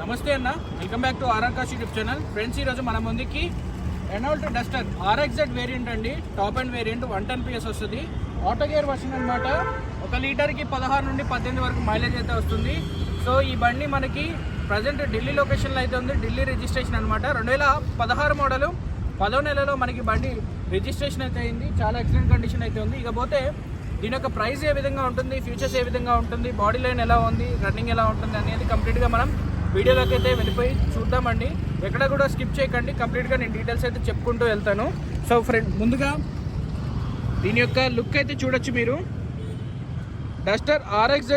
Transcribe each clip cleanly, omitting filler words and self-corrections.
నమస్తే అన్న, welcome back to RR cars YouTube channel. Friends, ఈరోజు మన ముందుకి రెనాల్ట్ డస్టర్ RXZ వేరియంట్ అండి. టాప్ అండ్ వేరియంట్ 110 PS వస్తుంది. ఆటో గేర్ వర్షన్ అనమాట. 1 లీటర్కి 16 నుండి 18 వరకు మైలేజ్ అయితే వస్తుంది. సో ఈ బండి మనకి ప్రజెంట్ ఢిల్లీ లొకేషన్లో అయితే ఉంది. ఢిల్లీ రిజిస్ట్రేషన్ అనమాట. 2016 మోడలు 10వ నెలలో మనకి బండి రిజిస్ట్రేషన్ అయితే అయింది. చాలా ఎక్సలెంట్ కండిషన్ అయితే ఉంది. ఇకపోతే దీని యొక్క ప్రైస్ ఏ విధంగా ఉంటుంది, ఫీచర్స్ ఏ విధంగా ఉంటుంది, బాడీ లైన్ ఎలా ఉంది, రన్నింగ్ ఎలా ఉంటుంది అనేది కంప్లీట్గా మనం వీడియోలోకి అయితే వెళ్ళిపోయి చూద్దామండి. ఎక్కడ కూడా స్కిప్ చేయకండి. కంప్లీట్గా నేను డీటెయిల్స్ అయితే చెప్పుకుంటూ వెళ్తాను. సో ఫ్రెండ్, ముందుగా దీని యొక్క లుక్ అయితే చూడొచ్చు మీరు. Duster RXZ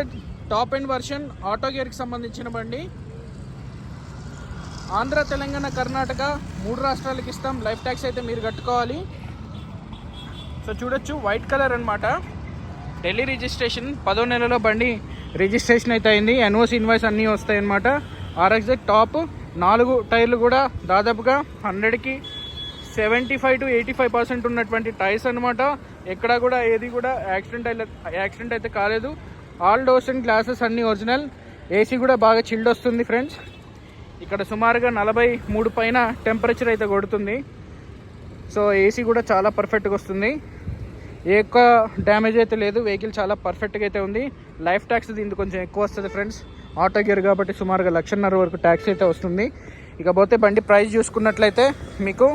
top end version auto గేర్కి సంబంధించిన బండి. ఆంధ్ర, తెలంగాణ, కర్ణాటక 3 రాష్ట్రాలకి ఇస్తాం. లైఫ్ ట్యాక్స్ అయితే మీరు కట్టుకోవాలి. సో చూడొచ్చు, వైట్ కలర్ అనమాట. ఢిల్లీ రిజిస్ట్రేషన్ 10వ నెలలో బండి రిజిస్ట్రేషన్ అయితే అయింది. NOC ఇన్వాయిస్ అన్నీ వస్తాయి అన్నమాట. RXZ టాప్ 4 టైర్లు కూడా దాదాపుగా 100కి 75 to 85% ఉన్నటువంటి టైర్స్ అనమాట. ఎక్కడా కూడా ఏది కూడా యాక్సిడెంట్ అయితే కాలేదు. ఆల్ డోర్స్ అండ్ గ్లాసెస్ అన్నీ ఒరిజినల్. AC కూడా బాగా చిల్డ్ వస్తుంది ఫ్రెండ్స్. ఇక్కడ సుమారుగా 43 పైన టెంపరేచర్ అయితే కొడుతుంది. సో AC కూడా చాలా పర్ఫెక్ట్గా వస్తుంది. ఏ ఒక్క డ్యామేజ్ అయితే లేదు. వెహికల్ చాలా పర్ఫెక్ట్గా అయితే ఉంది. లైఫ్ ట్యాక్స్ దీనికి కొంచెం ఎక్కువ వస్తుంది ఫ్రెండ్స్. ఆటో గేర్ కాబట్టి సుమారుగా 1,50,000 వరకు ట్యాక్స్ అయితే వస్తుంది. ఇకపోతే బండి ప్రైస్ చూసుకున్నట్లయితే మీకు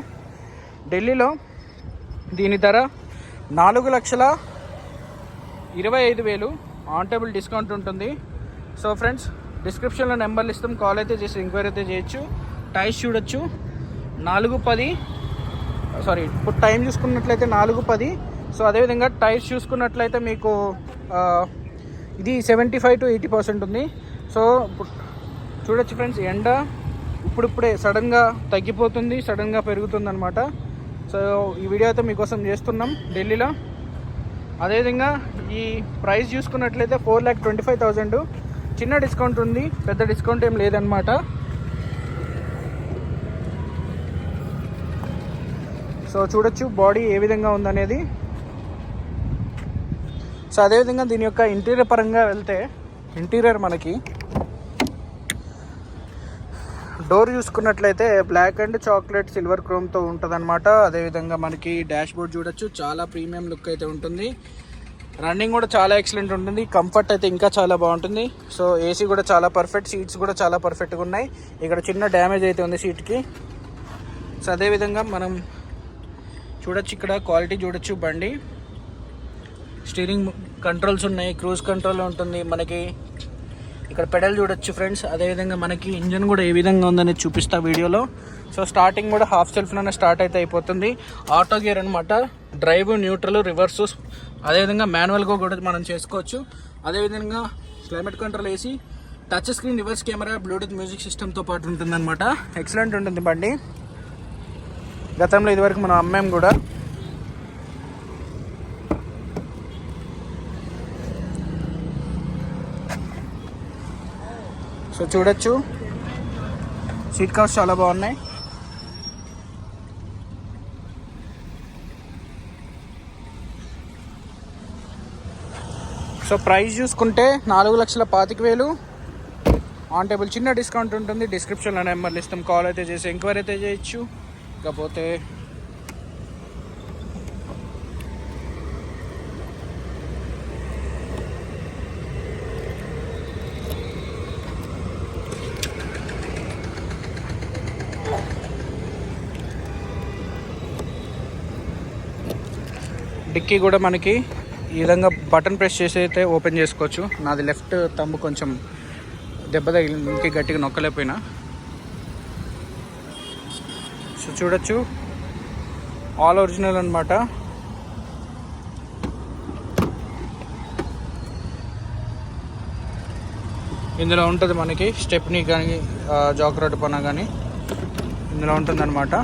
ఢిల్లీలో దీని ధర 4,25,000 ఆన్ టేబుల్ డిస్కౌంట్ ఉంటుంది. సో ఫ్రెండ్స్, డిస్క్రిప్షన్లో నెంబర్లు ఇస్తాం. కాల్ అయితే చేసి ఎంక్వైరీ అయితే చేయొచ్చు. టైర్స్ చూడొచ్చు 410. ఇప్పుడు టైం చూసుకున్నట్లయితే 4:10. సో అదేవిధంగా టైర్స్ చూసుకున్నట్లయితే మీకు ఇది 75 to 80% ఉంది. సో చూడొచ్చు ఫ్రెండ్స్, ఎండ ఇప్పుడిప్పుడే సడన్గా తగ్గిపోతుంది, సడన్గా పెరుగుతుంది అనమాట. సో ఈ వీడియో అయితే మీకోసం చేస్తున్నాం ఢిల్లీలో. అదేవిధంగా ఈ ప్రైస్ చూసుకున్నట్లయితే 4,25,000. చిన్న డిస్కౌంట్ ఉంది, పెద్ద డిస్కౌంట్ ఏం లేదనమాట. సో చూడొచ్చు బాడీ ఏ విధంగా ఉందనేది. సో అదేవిధంగా దీని యొక్క ఇంటీరియర్ పరంగా వెళ్తే, ఇంటీరియర్ మనకి డోర్ చూసుకున్నట్లయితే బ్లాక్ అండ్ చాక్లెట్ సిల్వర్ క్రోమ్తో ఉంటుంది అనమాట. అదేవిధంగా మనకి డాష్ బోర్డ్ చూడొచ్చు, చాలా ప్రీమియం లుక్ అయితే ఉంటుంది. రన్నింగ్ కూడా చాలా ఎక్సలెంట్ ఉంటుంది. కంఫర్ట్ అయితే ఇంకా చాలా బాగుంటుంది. సో AC కూడా చాలా పర్ఫెక్ట్, సీట్స్ కూడా చాలా పర్ఫెక్ట్గా ఉన్నాయి. ఇక్కడ చిన్న డ్యామేజ్ అయితే ఉంది సీట్కి. సో అదేవిధంగా మనం చూడొచ్చు, ఇక్కడ క్వాలిటీ చూడొచ్చు. బండి స్టీరింగ్ కంట్రోల్స్ ఉన్నాయి, క్రూజ్ కంట్రోల్ ఉంటుంది మనకి. ఇక్కడ పెడల్ చూడొచ్చు ఫ్రెండ్స్. అదేవిధంగా మనకి ఇంజన్ కూడా ఏ విధంగా ఉందనేది చూపిస్తా వీడియోలో. సో స్టార్టింగ్ కూడా హాఫ్ సెల్ఫ్లోనే స్టార్ట్ అయితే అయిపోతుంది. ఆటో గేర్ అనమాట. డ్రైవ్, న్యూట్రల్, రివర్స్, అదేవిధంగా మాన్యువల్గా కూడా మనం చేసుకోవచ్చు. అదేవిధంగా climate control AC, touch screen, reverse camera, Bluetooth music సిస్టమ్తో పాటు ఉంటుందన్నమాట. ఎక్సలెంట్ ఉంటుంది బండి. గతంలో ఇదివరకు మనం అమ్మాం కూడా. సో చూడొచ్చు, సీట్ కవర్స్ చాలా బాగున్నాయి. సో ప్రైస్ చూసుకుంటే 4,25,000 ఆన్ టేబుల్. చిన్న డిస్కౌంట్ ఉంటుంది. డిస్క్రిప్షన్లో నెంబర్లు ఇస్తాం. కాల్ అయితే చేసి ఎంక్వైరీ అయితే చేయొచ్చు. ఇకపోతే డిక్కీ కూడా మనకి ఈ విధంగా బటన్ ప్రెస్ చేసి అయితే ఓపెన్ చేసుకోవచ్చు. నాది లెఫ్ట్ తంబు కొంచెం దెబ్బ తగిలింది, ఇంకే గట్టిగా నొక్కలేకపోయినా. సో చూడొచ్చు, ఆల్ ఒరిజినల్ అనమాట. ఇందులో ఉంటుంది మనకి స్టెప్నీ కానీ జాక్రోడ్ పన కానీ ఇందులో ఉంటుందన్నమాట.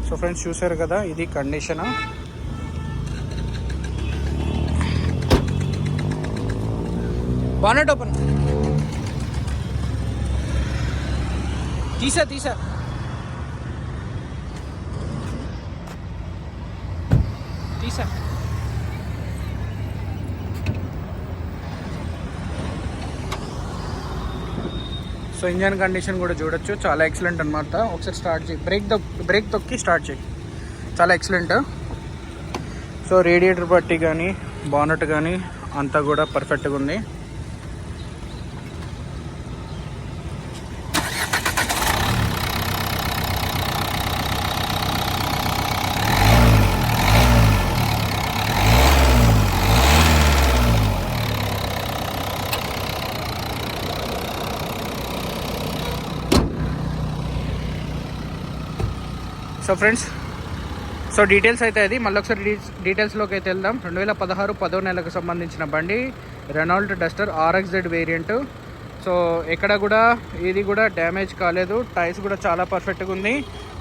సో ఫ్రెండ్స్, చూసారు కదా, ఇది కండిషన్. బానెట్ ఓపెన్ తీసా తీసా. సో ఇంజన్ కండిషన్ కూడా చూడొచ్చు, చాలా ఎక్సలెంట్ అనమాట. ఒకసారి స్టార్ట్ చేయి, బ్రేక్ తొక్కి స్టార్ట్ చేయి, చాలా ఎక్సలెంట్. సో రేడియేటర్ పట్టి కానీ బానెట్ కానీ అంతా కూడా పర్ఫెక్ట్గా ఉంది. సో ఫ్రెండ్స్, సో డీటెయిల్స్ అయితే అది మళ్ళీ ఒకసారి డీటెయిల్స్లోకి అయితే వెళ్దాం. 2016 10వ నెలకు సంబంధించిన బండి, Renault Duster RXZ variant. So ఎక్కడ కూడా ఇది కూడా డ్యామేజ్ కాలేదు, టైర్స్ కూడా చాలా పర్ఫెక్ట్గా ఉంది.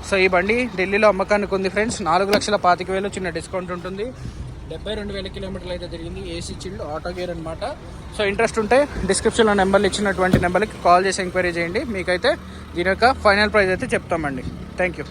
సో ఈ బండి ఢిల్లీలో అమ్మకానికి ఉంది ఫ్రెండ్స్. 4,25,000 చిన్న డిస్కౌంట్ ఉంటుంది. 72,000 కిలోమీటర్లు అయితే తిరిగింది. ఏసీ చిల్డ్ ఆటో గేర్ అనమాట. సో ఇంట్రెస్ట్ ఉంటే డిస్క్రిప్షన్లో నెంబర్లు ఇచ్చినటువంటి నెంబర్కి కాల్ చేసి ఎంక్వైరీ చేయండి. మీకైతే దీని యొక్క ఫైనల్ ప్రైస్ అయితే చెప్తామండి. Thank you.